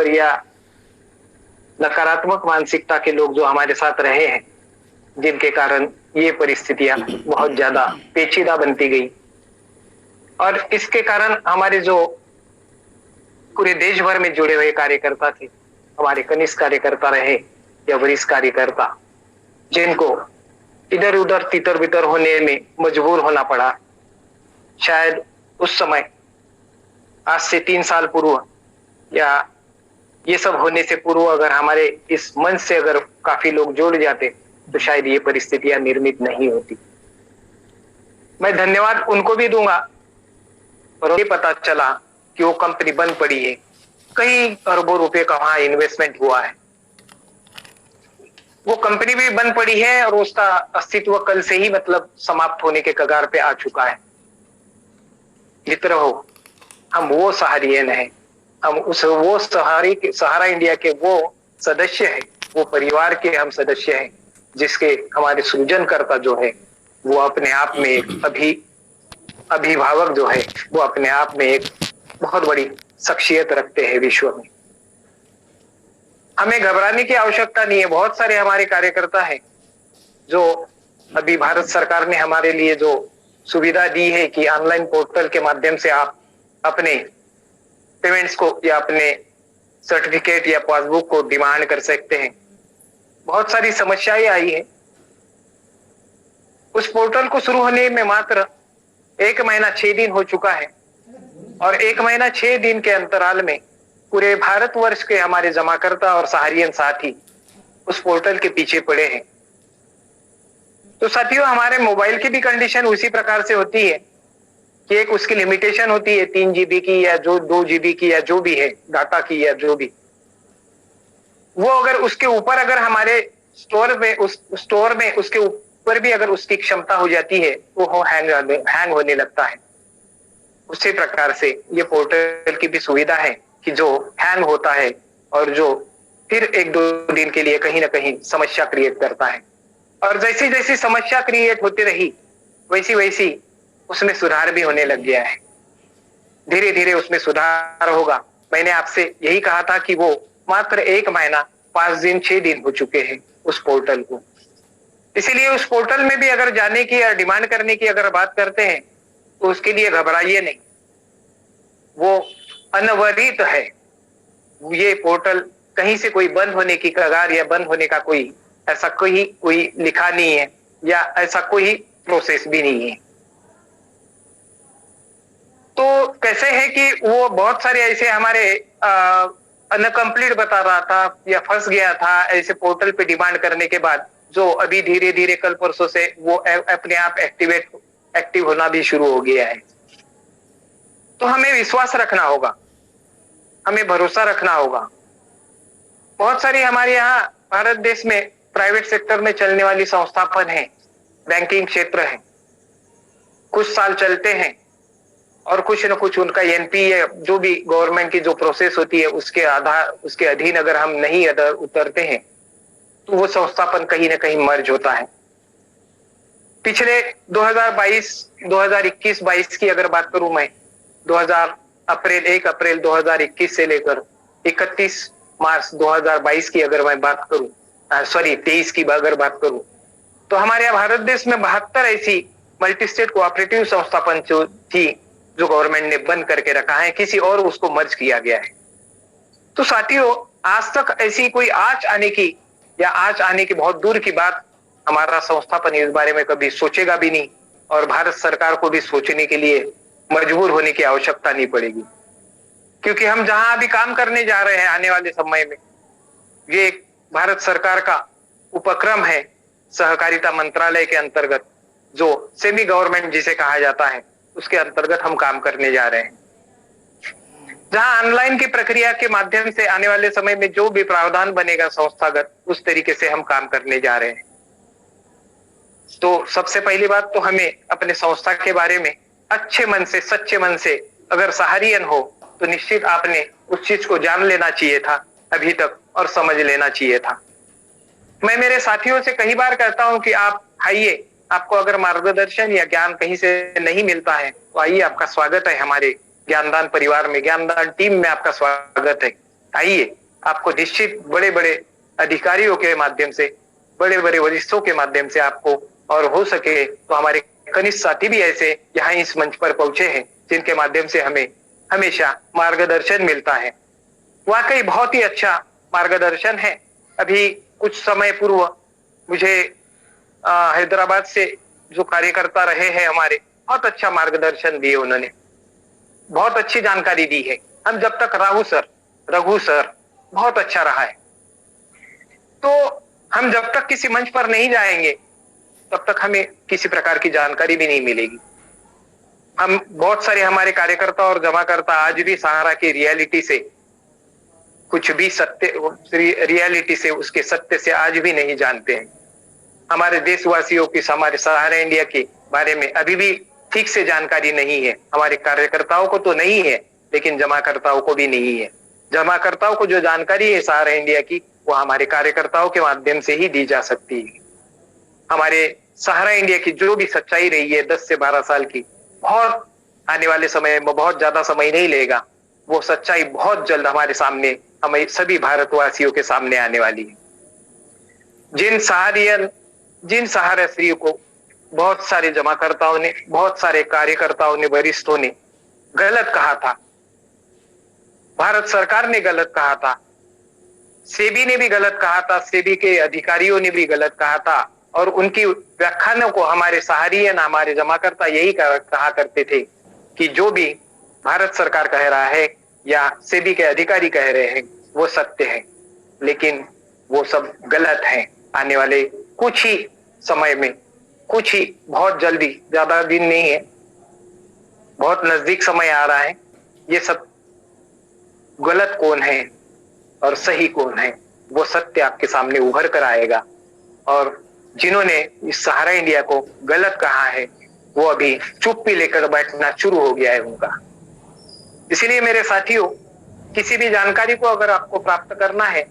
कमजोर या नकारात्मक मानसिकता के लोग जो हमारे साथ रहे हैं, जिनके कारण ये परिस्थितियां बहुत ज्यादा पेचीदा बनती गई। और इसके कारण हमारे जो पूरे देश भर में जुड़े हुए कार्यकर्ता थे, हमारे कनिष्ठ कार्यकर्ता रहे या वरिष्ठ कार्यकर्ता, जिनको इधर उधर तितर बितर होने में मजबूर होना पड़ा। शायद उस समय आज से 3 साल पूर्व या ये सब होने से पूर्व अगर हमारे इस मंच से अगर काफी लोग जुड़ जाते तो शायद ये परिस्थितियां निर्मित नहीं होती। मैं धन्यवाद उनको भी दूंगा। और ये पता चला कि वो कंपनी बंद पड़ी है, कई अरबों रुपए का वहां इन्वेस्टमेंट हुआ है, वो कंपनी भी बंद पड़ी है और उसका अस्तित्व कल से ही मतलब समाप्त होने के कगार पे आ चुका है। मित्र हो, हम वो सहारियन है, हम वो सहारा इंडिया के वो सदस्य है, वो परिवार के हम सदस्य हैं, जिसके हमारे सृजनकर्ता जो है वो अपने आप में एक अभिभावक जो है वो अपने आप में एक बहुत बड़ी शख्सियत रखते हैं विश्व में। हमें घबराने की आवश्यकता नहीं है। बहुत सारे हमारे कार्यकर्ता हैं जो अभी भारत सरकार ने हमारे लिए जो सुविधा दी है कि ऑनलाइन पोर्टल के माध्यम से आप अपने पेमेंट्स को या अपने सर्टिफिकेट या पासबुक को डिमांड कर सकते हैं। बहुत सारी समस्याएं आई है। उस पोर्टल को शुरू होने में मात्र 1 महीना 6 दिन हो चुका है और 1 महीना 6 दिन के अंतराल में पूरे भारतवर्ष के हमारे जमाकर्ता और सहारियन साथी उस पोर्टल के पीछे पड़े हैं। तो साथियों, हमारे मोबाइल की भी कंडीशन उसी प्रकार से होती है कि एक उसकी लिमिटेशन होती है 3 GB की या जो 2 GB की या जो भी है डाटा की या जो भी, वो अगर उसके ऊपर अगर हमारे स्टोर में उसके ऊपर भी अगर उसकी क्षमता हो जाती है तो हैंग होने लगता है। उसी प्रकार से ये पोर्टल की भी सुविधा है कि जो हैंग होता है और जो फिर 1-2 दिन के लिए कहीं ना कहीं समस्या क्रिएट करता है। और जैसी जैसी समस्या क्रिएट होती रही वैसी वैसी उसमें सुधार भी होने लग गया है। धीरे धीरे उसमें सुधार होगा। मैंने आपसे यही कहा था कि वो मात्र 1 महीना 5 दिन 6 दिन हो चुके हैं उस पोर्टल को। इसीलिए उस पोर्टल में भी अगर जाने की या डिमांड करने की अगर बात करते हैं तो उसके लिए घबराइए नहीं, वो अनवरत है। ये पोर्टल कहीं से कोई बंद होने की कगार या बंद होने का कोई ऐसा कोई लिखा नहीं है या ऐसा कोई प्रोसेस भी नहीं है। तो कैसे है कि वो बहुत सारे ऐसे हमारे अनकम्प्लीट बता रहा था या फंस गया था ऐसे पोर्टल पे डिमांड करने के बाद, जो अभी धीरे धीरे कल परसों से वो अपने आप एक्टिव होना भी शुरू हो गया है। तो हमें विश्वास रखना होगा, हमें भरोसा रखना होगा। बहुत सारी हमारे यहाँ भारत देश में प्राइवेट सेक्टर में चलने वाली संस्थापन है, बैंकिंग क्षेत्र है, कुछ साल चलते हैं और कुछ न कुछ उनका एनपीए जो भी गवर्नमेंट की जो प्रोसेस होती है उसके अधीन अगर हम नहीं उतरते हैं तो वो संस्थापन कहीं ना कहीं मर्ज होता है। पिछले 2021-22 की अगर बात करूं मैं, 1 अप्रैल 2021 से लेकर 31 मार्च 2022 की अगर मैं बात करूं, 23 की अगर बात करूं, तो हमारे यहाँ भारत देश में 72 ऐसी मल्टी स्टेट कोऑपरेटिव संस्थापन जो थी जो गवर्नमेंट ने बंद करके रखा है, किसी और उसको मर्ज किया गया है। तो साथियों, आज तक ऐसी कोई आंच आने की बहुत दूर की बात हमारा संस्थापन इस बारे में कभी सोचेगा भी नहीं और भारत सरकार को भी सोचने के लिए मजबूर होने की आवश्यकता नहीं पड़ेगी। क्योंकि हम जहां अभी काम करने जा रहे हैं आने वाले समय में, ये भारत सरकार का उपक्रम है सहकारिता मंत्रालय के अंतर्गत, जो सेमी गवर्नमेंट जिसे कहा जाता है, उसके अंतर्गत हम काम करने जा रहे हैं। जहां ऑनलाइन की प्रक्रिया के माध्यम से आने वाले समय में जो भी प्रावधान बनेगा संस्थागत, उस तरीके से हम काम करने जा रहे हैं। तो सबसे पहली बात तो हमें अपने संस्था के बारे में अच्छे मन से, सच्चे मन से अगर सहारियन हो तो निश्चित आपने उस चीज को जान लेना चाहिए था अभी तक और समझ लेना चाहिए था। मैं मेरे साथियों से कई बार कहता हूं कि आप आइए, आपको अगर मार्गदर्शन या ज्ञान कहीं से नहीं मिलता है तो आइए, आपका स्वागत है हमारे ज्ञानदान परिवार में, ज्ञानदान टीम में आपका स्वागत है। आइए, आपको निश्चित बड़े बड़े अधिकारियों के माध्यम से, बड़े बड़े वरिष्ठों के माध्यम से आपको, और हो सके तो हमारे कनिष्ठ साथी भी ऐसे यहाँ इस मंच पर पहुंचे हैं जिनके माध्यम से हमें हमेशा मार्गदर्शन मिलता है। वाकई बहुत ही अच्छा मार्गदर्शन है। अभी कुछ समय पूर्व मुझे हैदराबाद से जो कार्यकर्ता रहे हैं हमारे, बहुत अच्छा मार्गदर्शन दिए उन्होंने, बहुत अच्छी जानकारी दी है। हम जब तक रघु सर बहुत अच्छा रहा है। तो हम जब तक किसी मंच पर नहीं जाएंगे तब तक हमें किसी प्रकार की जानकारी भी नहीं मिलेगी। हम बहुत सारे हमारे कार्यकर्ता और जमाकर्ता आज भी सहारा की रियलिटी से कुछ भी रियलिटी से, उसके सत्य से आज भी नहीं जानते हैं। हमारे देशवासियों की, हमारे सहारा इंडिया के बारे में अभी भी ठीक से जानकारी नहीं है। हमारे कार्यकर्ताओं को तो नहीं है, लेकिन जमाकर्ताओं को भी नहीं है। जमाकर्ताओं को जो जानकारी है सहारा इंडिया की, वो हमारे कार्यकर्ताओं के माध्यम से ही दी जा सकती है। हमारे सहारा इंडिया की जो भी सच्चाई रही है 10 से 12 साल की, बहुत आने वाले समय में बहुत ज्यादा समय नहीं लेगा, वो सच्चाई बहुत जल्द हमारे सामने, हमें सभी भारतवासियों के सामने आने वाली है। जिन सहाराश्रियों को बहुत सारे जमाकर्ताओं ने, बहुत सारे कार्यकर्ताओं ने, वरिष्ठों ने गलत कहा था, भारत सरकार ने गलत कहा था, सेबी ने भी गलत कहा था, सेबी के अधिकारियों ने भी गलत कहा था, और उनकी व्याख्यानों को हमारे सहारियन, हमारे जमाकर्ता यही कहा करते थे कि जो भी भारत सरकार कह रहा है या सेबी के अधिकारी कह रहे हैं वो सत्य है, लेकिन वो सब गलत है। आने वाले कुछ ही समय में, कुछ ही, बहुत जल्दी, ज्यादा दिन नहीं है, बहुत नजदीक समय आ रहा है, ये सब गलत कौन है और सही कौन है, वो सत्य आपके सामने उभर कर आएगा। और जिन्होंने इस सहारा इंडिया को गलत कहा है वो अभी चुप्पी लेकर बैठना शुरू हो गया है उनका। इसलिए मेरे साथियों, किसी भी जानकारी को अगर आपको प्राप्त करना है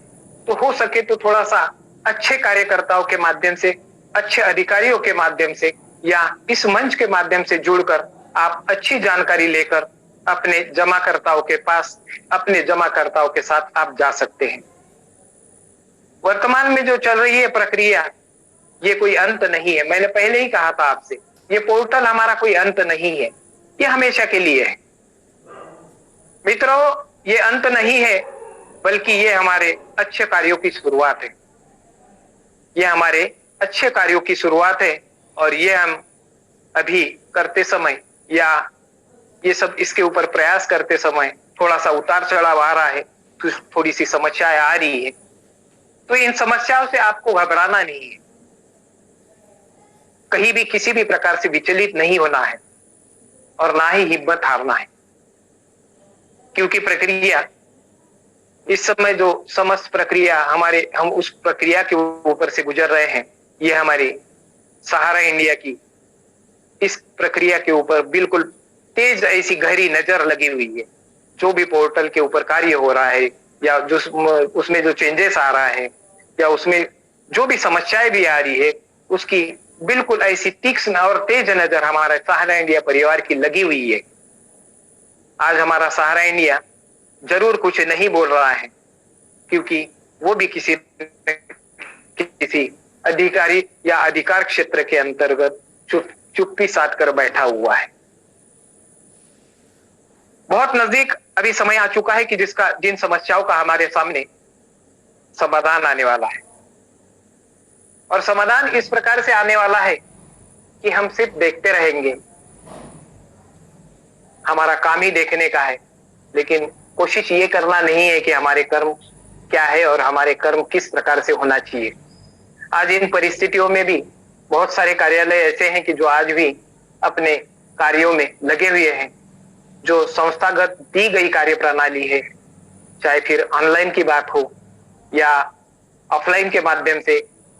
तो हो सके तो थोड़ा सा अच्छे कार्यकर्ताओं के माध्यम से, अच्छे अधिकारियों के माध्यम से, या इस मंच के माध्यम से जुड़कर आप अच्छी जानकारी लेकर अपने जमाकर्ताओं के पास, अपने जमाकर्ताओं के साथ आप जा सकते हैं। वर्तमान में जो चल रही है प्रक्रिया, ये कोई अंत नहीं है। मैंने पहले ही कहा था आपसे, ये पोर्टल हमारा कोई अंत नहीं है, ये हमेशा के लिए है। मित्रों, ये अंत नहीं है, बल्कि ये हमारे अच्छे कार्यों की शुरुआत है। ये हमारे अच्छे कार्यों की शुरुआत है, और ये हम अभी करते समय, या ये सब इसके ऊपर प्रयास करते समय थोड़ा सा उतार चढ़ाव आ रहा है, तो थोड़ी सी समस्याएं आ रही है, तो इन समस्याओं से आपको घबराना नहीं है, कहीं भी किसी भी प्रकार से विचलित नहीं होना है, और ना ही हिम्मत हारना है। क्योंकि प्रक्रिया, इस समय जो समस्त प्रक्रिया हम उस प्रक्रिया के ऊपर से गुजर रहे हैं, ये हमारी सहारा इंडिया की इस प्रक्रिया के ऊपर बिल्कुल तेज ऐसी गहरी नजर लगी हुई है। जो भी पोर्टल के ऊपर कार्य हो रहा है, या जो उसमें जो चेंजेस आ रहा है, या उसमें जो भी समस्याएं भी आ रही है, उसकी बिल्कुल ऐसी तीक्ष्ण और तेज नजर हमारा सहारा इंडिया परिवार की लगी हुई है। आज हमारा सहारा इंडिया जरूर कुछ नहीं बोल रहा है, क्योंकि वो भी किसी अधिकारी या अधिकार क्षेत्र के अंतर्गत चुप्पी साध कर बैठा हुआ है। बहुत नजदीक अभी समय आ चुका है कि जिन समस्याओं का हमारे सामने समाधान आने वाला है, और समाधान इस प्रकार से आने वाला है कि हम सिर्फ देखते रहेंगे। हमारा काम ही देखने का है, लेकिन कोशिश ये करना नहीं है कि हमारे कर्म क्या है और हमारे कर्म किस प्रकार से होना चाहिए। आज इन परिस्थितियों में भी बहुत सारे कार्यालय ऐसे हैं कि जो आज भी अपने कार्यों में लगे हुए हैं। जो संस्थागत दी गई कार्य प्रणाली है, चाहे फिर ऑनलाइन की बात हो या ऑफलाइन के माध्यम से,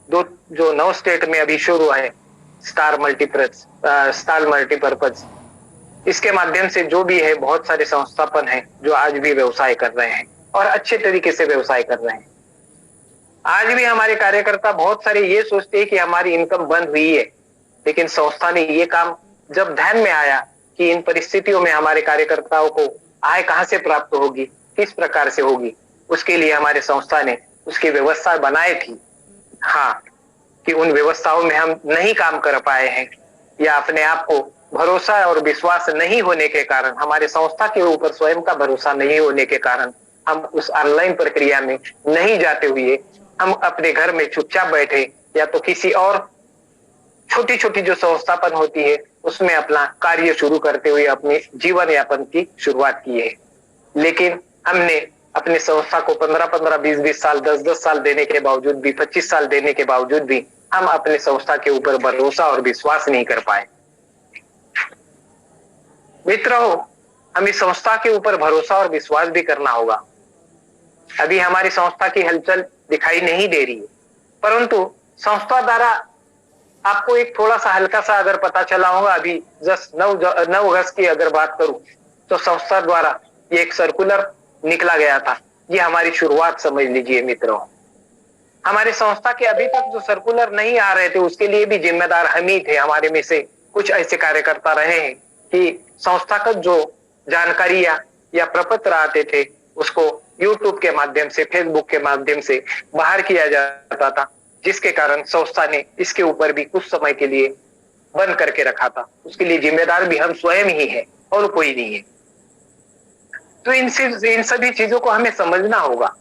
जो 9 स्टेट में अभी शुरू है स्टार मल्टीपर्पज, इसके माध्यम से जो भी है, बहुत सारे संस्थापन हैं जो आज भी व्यवसाय कर रहे हैं और अच्छे तरीके से व्यवसाय कर रहे हैं। आज भी हमारे कार्यकर्ता बहुत सारे ये सोचते हैं कि हमारी इनकम बंद हुई है, लेकिन संस्था ने ये काम जब ध्यान में आया कि इन परिस्थितियों में हमारे कार्यकर्ताओं को आय कहां से प्राप्त होगी, किस प्रकार से होगी, उसके लिए हमारे संस्था ने उसकी व्यवस्था बनाई थी। हाँ, कि उन व्यवस्थाओं में हम नहीं काम कर पाए हैं या अपने आप को भरोसा और विश्वास नहीं होने के कारण, हमारे संस्था के ऊपर स्वयं का भरोसा नहीं होने के कारण हम उस ऑनलाइन प्रक्रिया में नहीं जाते हुए हम अपने घर में चुपचाप बैठे या तो किसी और छोटी छोटी जो संस्थापन होती है उसमें अपना कार्य शुरू करते हुए अपने जीवन यापन की शुरुआत की है। लेकिन हमने अपने संस्था को 15-15, 20-20 साल, 10-10 साल देने के बावजूद भी, 25 साल देने के बावजूद भी हम अपने संस्था के ऊपर भरोसा और विश्वास नहीं कर पाए। मित्रों, हमें संस्था के ऊपर भरोसा और विश्वास भी करना होगा। अभी हमारी संस्था की हलचल दिखाई नहीं दे रही है, परंतु संस्था द्वारा आपको एक थोड़ा सा हल्का सा अगर पता चला होगा, अभी जस्ट 9 अगस्त की अगर बात करूं तो संस्था द्वारा ये एक सर्कुलर निकला गया था। ये हमारी शुरुआत समझ लीजिए मित्रों। हमारे संस्था के अभी तक जो सर्कुलर नहीं आ रहे थे उसके लिए भी जिम्मेदार हम ही थे। हमारे में से कुछ ऐसे कार्यकर्ता रहे हैं कि संस्थागत जो जानकारी या प्रपत्र आते थे उसको यूट्यूब के माध्यम से, फेसबुक के माध्यम से बाहर किया जाता था, जिसके कारण संस्था ने इसके ऊपर भी कुछ समय के लिए बंद करके रखा था। उसके लिए जिम्मेदार भी हम स्वयं ही है और कोई नहीं है। तो इन सभी चीजों को हमें समझना होगा।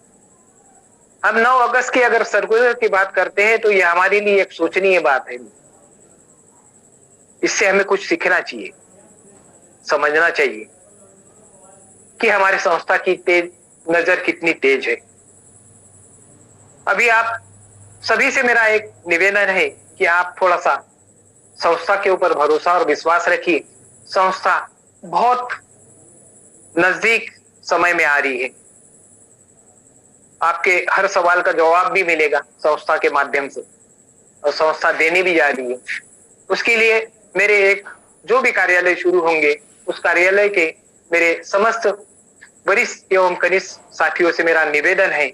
हम 9 अगस्त की अगर सर्कुलर की बात करते हैं तो ये हमारे लिए एक सोचनीय बात है। इससे हमें कुछ सीखना चाहिए, समझना चाहिए कि हमारे संस्था की नजर कितनी तेज है। अभी आप सभी से मेरा एक निवेदन है कि आप थोड़ा सा संस्था के ऊपर भरोसा और विश्वास रखिए। संस्था बहुत नजदीक समय में आ रही है। आपके हर सवाल का जवाब भी मिलेगा संस्था के माध्यम से, और संस्था देने भी जा रही है। उसके लिए मेरे एक जो भी कार्यालय शुरू होंगे उस कार्यालय के मेरे समस्त वरिष्ठ एवं कनिष्ठ साथियों से मेरा निवेदन है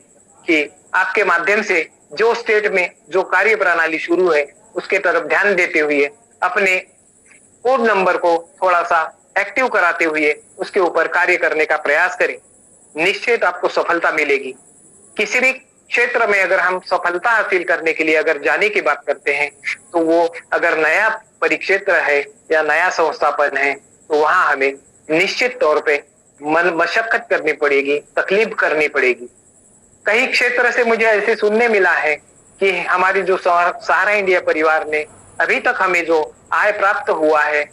कि आपके माध्यम से जो स्टेट में जो कार्य प्रणाली शुरू है उसके तरफ ध्यान देते हुए अपने कोड नंबर को थोड़ा सा एक्टिव कराते हुए उसके ऊपर कार्य करने का प्रयास करें। निश्चित आपको सफलता मिलेगी। किसी भी क्षेत्र में अगर हम सफलता हासिल करने के लिए अगर जाने की बात करते हैं तो वो अगर नया परिक्षेत्र है या नया संस्थापन है तो वहां हमें निश्चित तौर पे मशक्कत करनी पड़ेगी, तकलीफ करनी पड़ेगी। कई क्षेत्र से मुझे ऐसे सुनने मिला है कि हमारी जो सहारा इंडिया परिवार ने अभी तक हमें जो आय प्राप्त हुआ है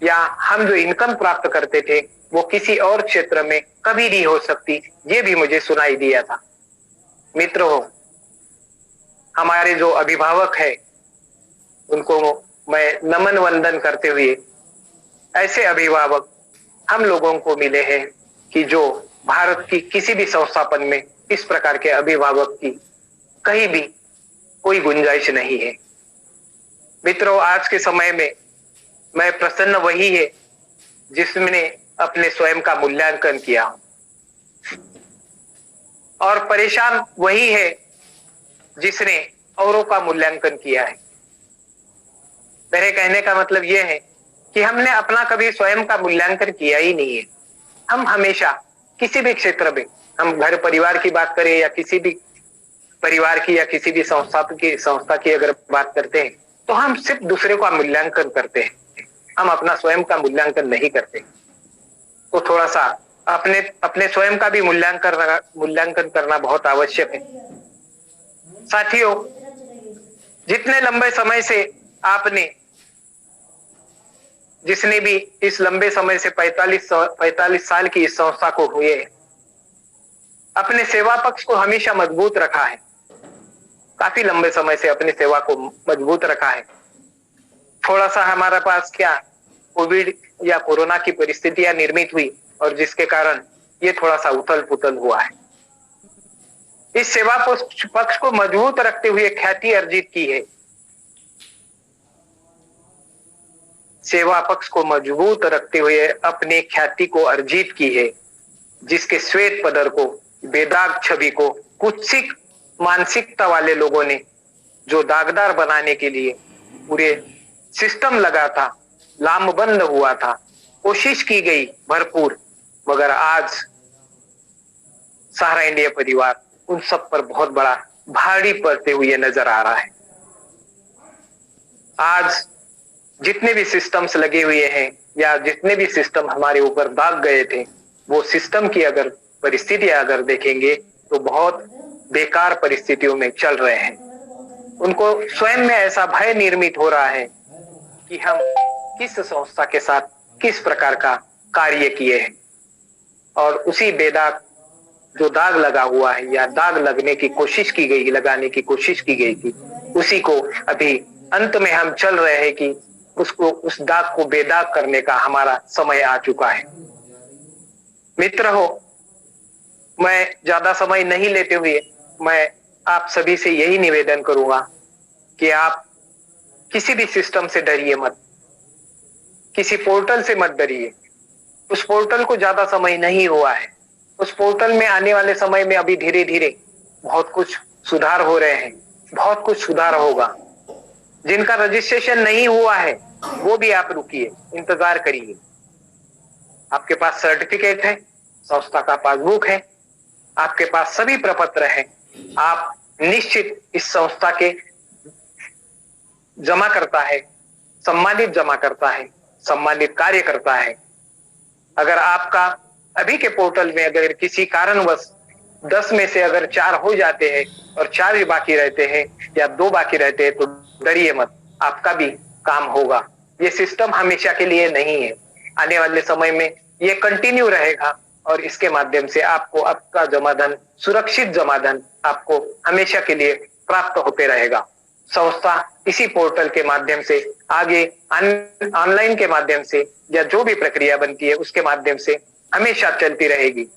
या हम जो इनकम प्राप्त करते थे वो किसी और क्षेत्र में कभी नहीं हो सकती, ये भी मुझे सुनाई दिया था। मित्रों, हमारे जो अभिभावक है उनको मैं नमन वंदन करते हुए, ऐसे अभिभावक हम लोगों को मिले हैं कि जो भारत की किसी भी संस्थापन में इस प्रकार के अभिभावक की कहीं भी कोई गुंजाइश नहीं है। मित्रों, आज के समय में मैं प्रसन्न वही है जिसने अपने स्वयं का मूल्यांकन किया, और परेशान वही है जिसने औरों का मूल्यांकन किया है। मेरे कहने का मतलब यह है कि हमने अपना कभी स्वयं का मूल्यांकन किया ही नहीं है। हम हमेशा किसी भी क्षेत्र में, हम घर परिवार की बात करें या किसी भी परिवार की या किसी भी संस्था की अगर बात करते हैं तो हम सिर्फ दूसरे का मूल्यांकन करते हैं, हम अपना स्वयं का मूल्यांकन नहीं करते। तो थोड़ा सा अपने स्वयं का भी मूल्यांकन करना बहुत आवश्यक है। साथियों, जितने लंबे समय से जिसने भी इस लंबे समय से 45 साल की इस संस्था को हुए अपने सेवा पक्ष को हमेशा मजबूत रखा है, काफी लंबे समय से अपनी सेवा को मजबूत रखा है। थोड़ा सा हमारे पास क्या कोविड या कोरोना की परिस्थितियां निर्मित हुई और जिसके कारण ये थोड़ा सा उथल पुथल हुआ है। इस सेवा पक्ष को मजबूत रखते हुए ख्याति अर्जित की है। सेवा पक्ष को मजबूत रखते हुए अपनी ख्याति को अर्जित की है, जिसके श्वेत पदर को, बेदाग छवि को कुत्सित मानसिकता वाले लोगों ने जो दागदार बनाने के लिए पूरे सिस्टम लगा था, लामबंद हुआ था, कोशिश की गई भरपूर, मगर आज सहारा इंडिया परिवार उन सब पर बहुत बड़ा भारी पड़ते हुए नजर आ रहा है। आज जितने भी सिस्टम्स लगे हुए हैं या जितने भी सिस्टम हमारे ऊपर दाग गए थे, वो सिस्टम की अगर परिस्थितियां अगर देखेंगे तो बहुत बेकार परिस्थितियों में चल रहे हैं। उनको स्वयं में ऐसा भय निर्मित हो रहा है कि हम किस संस्था के साथ किस प्रकार का कार्य किए हैं, और उसी बेदाग जो दाग लगा हुआ है या दाग लगने की कोशिश की गई, लगाने की कोशिश की गई थी, उसी को अभी अंत में हम चल रहे हैं कि उसको, उस दाग को बेदाग करने का हमारा समय आ चुका है। मित्र हो, मैं ज्यादा समय नहीं लेते हुए मैं आप सभी से यही निवेदन करूंगा कि आप किसी भी सिस्टम से डरिए मत, किसी पोर्टल से मत डरिए। उस पोर्टल को ज्यादा समय नहीं हुआ है। उस पोर्टल में आने वाले समय में अभी धीरे धीरे बहुत कुछ सुधार हो रहे हैं, बहुत कुछ सुधार होगा। जिनका रजिस्ट्रेशन नहीं हुआ है वो भी आप रुकिए, इंतजार करिए। आपके पास सर्टिफिकेट है, संस्था का पासबुक है, आपके पास सभी प्रपत्र है, आप निश्चित इस संस्था के जमा करता है, सम्मानित जमा करता है, सम्मानित कार्य करता है। अगर आपका अभी के पोर्टल में अगर किसी कारणवश 10 में से अगर 4 हो जाते हैं और 4 ही बाकी रहते हैं या 2 बाकी रहते हैं तो डरिए मत, आपका भी काम होगा। ये सिस्टम हमेशा के लिए नहीं है, आने वाले समय में ये कंटिन्यू रहेगा और इसके माध्यम से आपको आपका जमाधन, सुरक्षित जमाधन आपको हमेशा के लिए प्राप्त होते रहेगा। संस्था इसी पोर्टल के माध्यम से आगे ऑनलाइन के माध्यम से या जो भी प्रक्रिया बनती है उसके माध्यम से हमेशा चलती रहेगी।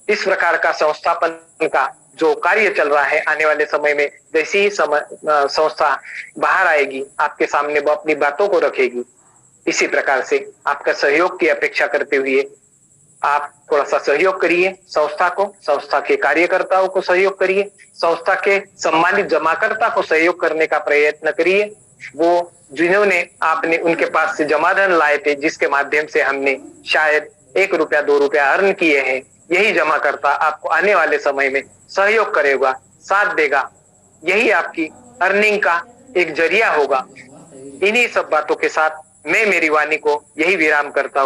इस प्रकार का संस्थापन का जो कार्य चल रहा है, आने वाले समय में जैसे ही संस्था बाहर आएगी, आपके सामने वो अपनी बातों को रखेगी। इसी प्रकार से आपका सहयोग की अपेक्षा करते हुए आप थोड़ा सा सहयोग करिए संस्था को, संस्था के कार्यकर्ताओं को सहयोग करिए, संस्था के सम्मानित जमाकर्ता को सहयोग करने का प्रयत्न करिए। वो जिन्होंने आपने उनके पास से जमाधन लाए थे, जिसके माध्यम से हमने शायद 1 रुपया 2 रुपया अर्न किए हैं, यही जमाकर्ता आपको आने वाले समय में सहयोग करेगा, साथ देगा। यही आपकी अर्निंग का एक जरिया होगा। इन्हीं सब बातों के साथ मैं मेरी वाणी को यही विराम करता हूँ।